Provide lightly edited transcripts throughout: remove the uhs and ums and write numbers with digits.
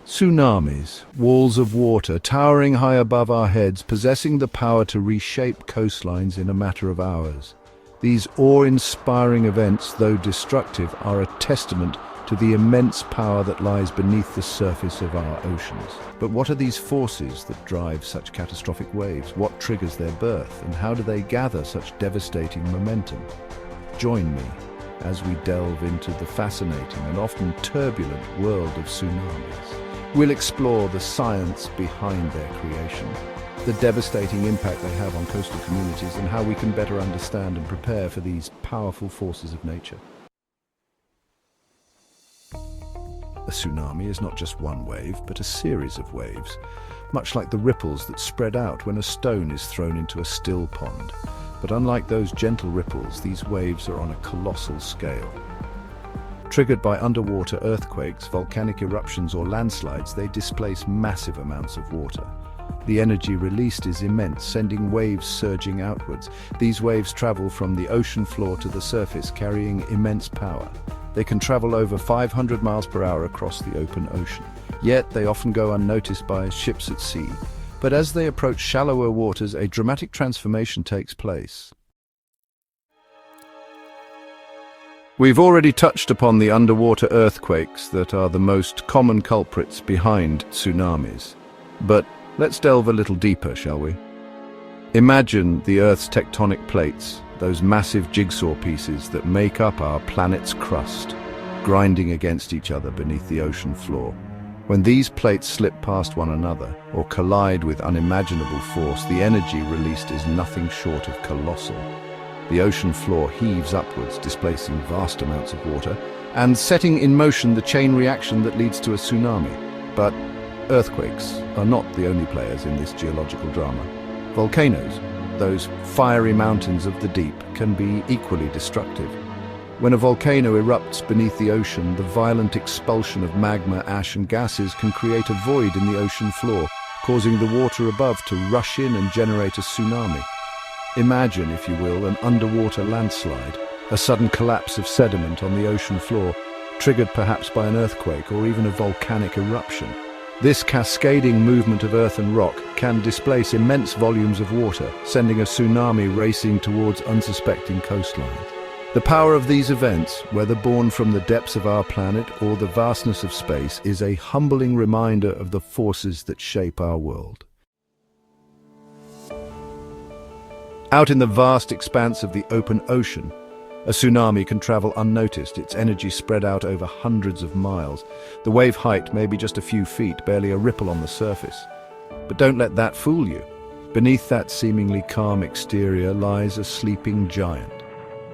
Tsunamis, walls of water towering high above our heads, possessing the power to reshape coastlines in a matter of hours. These awe-inspiring events, though destructive, are a testament to the immense power that lies beneath the surface of our oceans. But what are these forces that drive such catastrophic waves? What triggers their birth, and how do they gather such devastating momentum? Join me as we delve into the fascinating and often turbulent world of tsunamis. We'll explore the science behind their creation, the devastating impact they have on coastal communities, and how we can better understand and prepare for these powerful forces of nature. A tsunami is not just one wave, but a series of waves, much like the ripples that spread out when a stone is thrown into a still pond. But unlike those gentle ripples, these waves are on a colossal scale. Triggered by underwater earthquakes, volcanic eruptions, or landslides, they displace massive amounts of water. The energy released is immense, sending waves surging outwards. These waves travel from the ocean floor to the surface, carrying immense power. They can travel over 500 miles per hour across the open ocean. Yet they often go unnoticed by ships at sea. But as they approach shallower waters, a dramatic transformation takes place. We've already touched upon the underwater earthquakes that are the most common culprits behind tsunamis. But let's delve a little deeper, shall we? Imagine the Earth's tectonic plates, those massive jigsaw pieces that make up our planet's crust, grinding against each other beneath the ocean floor. When these plates slip past one another or collide with unimaginable force, the energy released is nothing short of colossal. The ocean floor heaves upwards, displacing vast amounts of water and setting in motion the chain reaction that leads to a tsunami. But earthquakes are not the only players in this geological drama. Volcanoes, those fiery mountains of the deep, can be equally destructive. When a volcano erupts beneath the ocean, the violent expulsion of magma, ash and gases can create a void in the ocean floor, causing the water above to rush in and generate a tsunami. Imagine, if you will, an underwater landslide, a sudden collapse of sediment on the ocean floor, triggered perhaps by an earthquake or even a volcanic eruption. This cascading movement of earth and rock can displace immense volumes of water, sending a tsunami racing towards unsuspecting coastlines. The power of these events, whether born from the depths of our planet or the vastness of space, is a humbling reminder of the forces that shape our world. Out in the vast expanse of the open ocean, a tsunami can travel unnoticed, its energy spread out over hundreds of miles. The wave height may be just a few feet, barely a ripple on the surface. But don't let that fool you. Beneath that seemingly calm exterior lies a sleeping giant.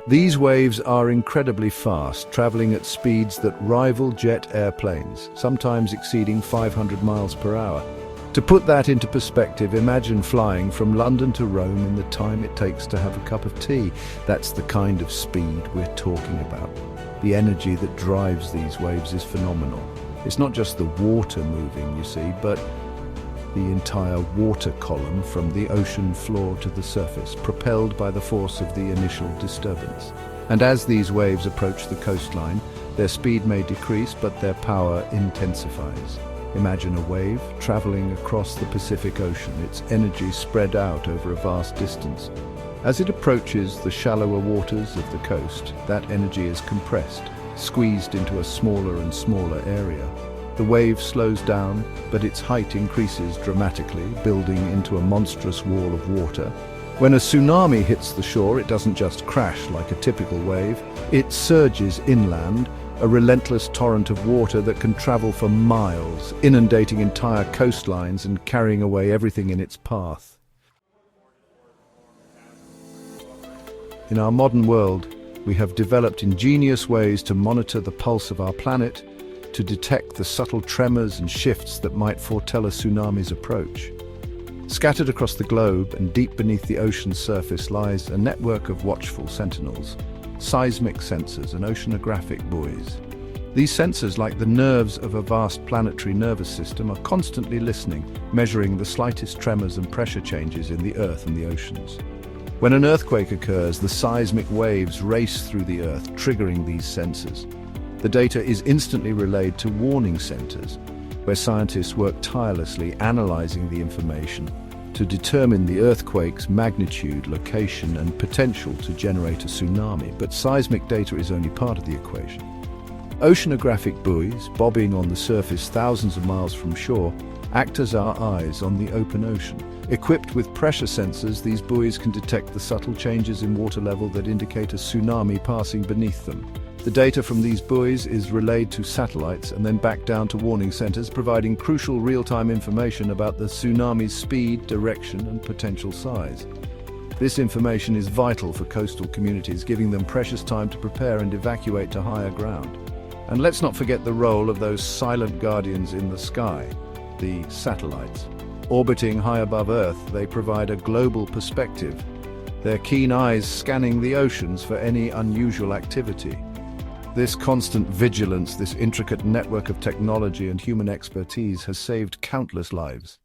These waves are incredibly fast, traveling at speeds that rival jet airplanes, sometimes exceeding 500 miles per hour. To put that into perspective, imagine flying from London to Rome in the time it takes to have a cup of tea. That's the kind of speed we're talking about. The energy that drives these waves is phenomenal. It's not just the water moving, you see, but the entire water column from the ocean floor to the surface, propelled by the force of the initial disturbance. And as these waves approach the coastline, their speed may decrease, but their power intensifies. Imagine a wave traveling across the Pacific Ocean, its energy spread out over a vast distance. As it approaches the shallower waters of the coast, that energy is compressed, squeezed into a smaller and smaller area. The wave slows down, but its height increases dramatically, building into a monstrous wall of water. When a tsunami hits the shore, it doesn't just crash like a typical wave. It surges inland, a relentless torrent of water that can travel for miles, inundating entire coastlines and carrying away everything in its path. In our modern world, we have developed ingenious ways to monitor the pulse of our planet, to detect the subtle tremors and shifts that might foretell a tsunami's approach. Scattered across the globe and deep beneath the ocean's surface lies a network of watchful sentinels, seismic sensors and oceanographic buoys. These sensors, like the nerves of a vast planetary nervous system, are constantly listening, measuring the slightest tremors and pressure changes in the Earth and the oceans. When an earthquake occurs, the seismic waves race through the Earth, triggering these sensors. The data is instantly relayed to warning centers, where scientists work tirelessly analyzing the information to determine the earthquake's magnitude, location, and potential to generate a tsunami. But seismic data is only part of the equation. Oceanographic buoys, bobbing on the surface thousands of miles from shore, act as our eyes on the open ocean. Equipped with pressure sensors, these buoys can detect the subtle changes in water level that indicate a tsunami passing beneath them. The data from these buoys is relayed to satellites and then back down to warning centers, providing crucial real-time information about the tsunami's speed, direction, and potential size. This information is vital for coastal communities, giving them precious time to prepare and evacuate to higher ground. And let's not forget the role of those silent guardians in the sky, the satellites. Orbiting high above Earth, they provide a global perspective, their keen eyes scanning the oceans for any unusual activity. This constant vigilance, this intricate network of technology and human expertise has saved countless lives.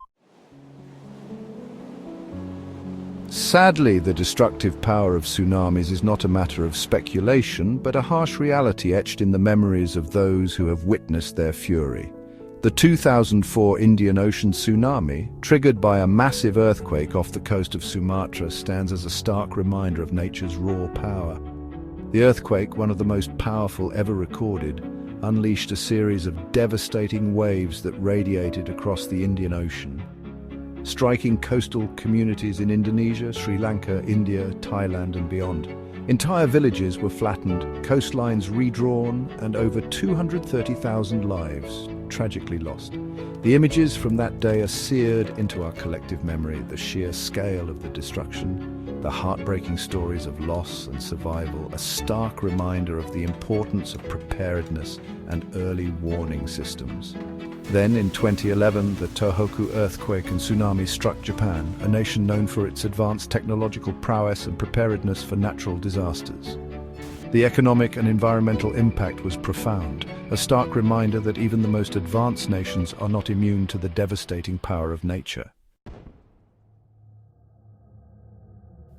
Sadly, the destructive power of tsunamis is not a matter of speculation, but a harsh reality etched in the memories of those who have witnessed their fury. The 2004 Indian Ocean tsunami, triggered by a massive earthquake off the coast of Sumatra, stands as a stark reminder of nature's raw power. The earthquake, one of the most powerful ever recorded, unleashed a series of devastating waves that radiated across the Indian Ocean, striking coastal communities in Indonesia, Sri Lanka, India, Thailand, and beyond. Entire villages were flattened, coastlines redrawn, and over 230,000 lives tragically lost. The images from that day are seared into our collective memory, the sheer scale of the destruction, the heartbreaking stories of loss and survival, a stark reminder of the importance of preparedness and early warning systems. Then, in 2011, the Tohoku earthquake and tsunami struck Japan, a nation known for its advanced technological prowess and preparedness for natural disasters. The economic and environmental impact was profound, a stark reminder that even the most advanced nations are not immune to the devastating power of nature.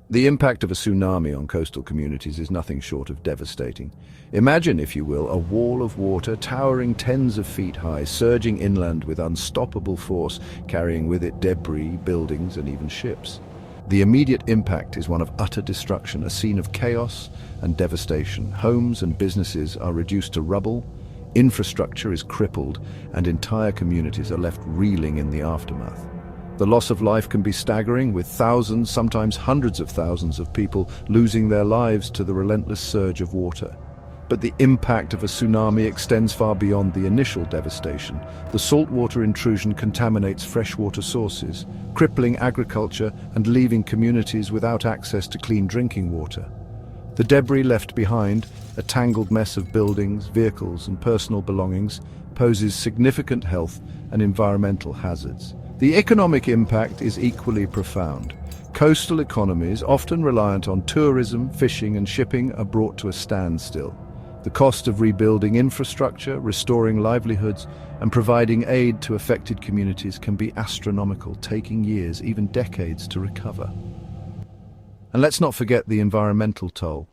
The impact of a tsunami on coastal communities is nothing short of devastating. Imagine, if you will, a wall of water towering tens of feet high, surging inland with unstoppable force, carrying with it debris, buildings, and even ships. The immediate impact is one of utter destruction, a scene of chaos and devastation. Homes and businesses are reduced to rubble, infrastructure is crippled, and entire communities are left reeling in the aftermath. The loss of life can be staggering, with thousands, sometimes hundreds of thousands of people losing their lives to the relentless surge of water. But the impact of a tsunami extends far beyond the initial devastation. The saltwater intrusion contaminates freshwater sources, crippling agriculture and leaving communities without access to clean drinking water. The debris left behind, a tangled mess of buildings, vehicles, and personal belongings, poses significant health and environmental hazards. The economic impact is equally profound. Coastal economies, often reliant on tourism, fishing, and shipping, are brought to a standstill. The cost of rebuilding infrastructure, restoring livelihoods, and providing aid to affected communities can be astronomical, taking years, even decades, to recover. And let's not forget the environmental toll.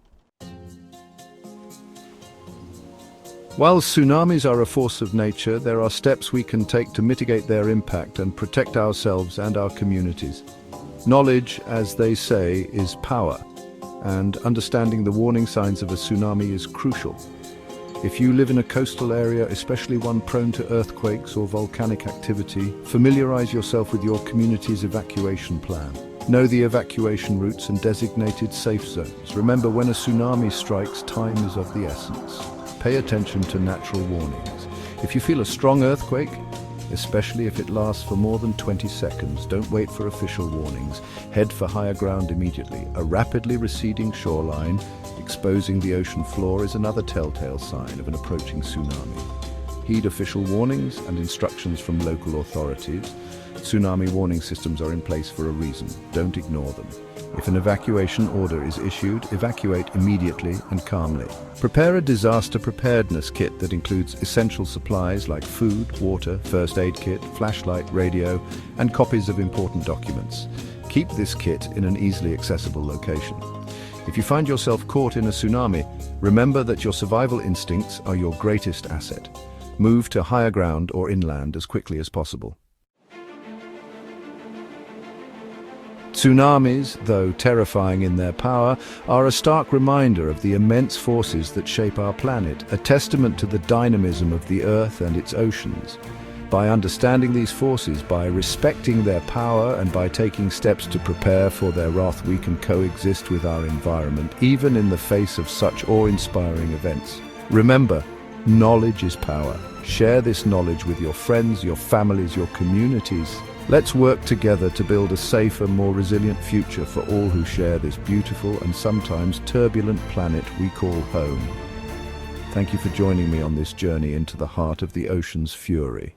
While tsunamis are a force of nature, there are steps we can take to mitigate their impact and protect ourselves and our communities. Knowledge, as they say, is power, and understanding the warning signs of a tsunami is crucial. If you live in a coastal area, especially one prone to earthquakes or volcanic activity, familiarize yourself with your community's evacuation plan. Know the evacuation routes and designated safe zones. Remember, when a tsunami strikes, time is of the essence. Pay attention to natural warnings. If you feel a strong earthquake, especially if it lasts for more than 20 seconds, don't wait for official warnings. Head for higher ground immediately. A rapidly receding shoreline exposing the ocean floor is another telltale sign of an approaching tsunami. Heed official warnings and instructions from local authorities. Tsunami warning systems are in place for a reason. Don't ignore them. If an evacuation order is issued, evacuate immediately and calmly. Prepare a disaster preparedness kit that includes essential supplies like food, water, first aid kit, flashlight, radio, and copies of important documents. Keep this kit in an easily accessible location. If you find yourself caught in a tsunami, remember that your survival instincts are your greatest asset. Move to higher ground or inland as quickly as possible. Tsunamis, though terrifying in their power, are a stark reminder of the immense forces that shape our planet, a testament to the dynamism of the Earth and its oceans. By understanding these forces, by respecting their power, and by taking steps to prepare for their wrath, we can coexist with our environment, even in the face of such awe-inspiring events. Remember, knowledge is power. Share this knowledge with your friends, your families, your communities. Let's work together to build a safer, more resilient future for all who share this beautiful and sometimes turbulent planet we call home. Thank you for joining me on this journey into the heart of the ocean's fury.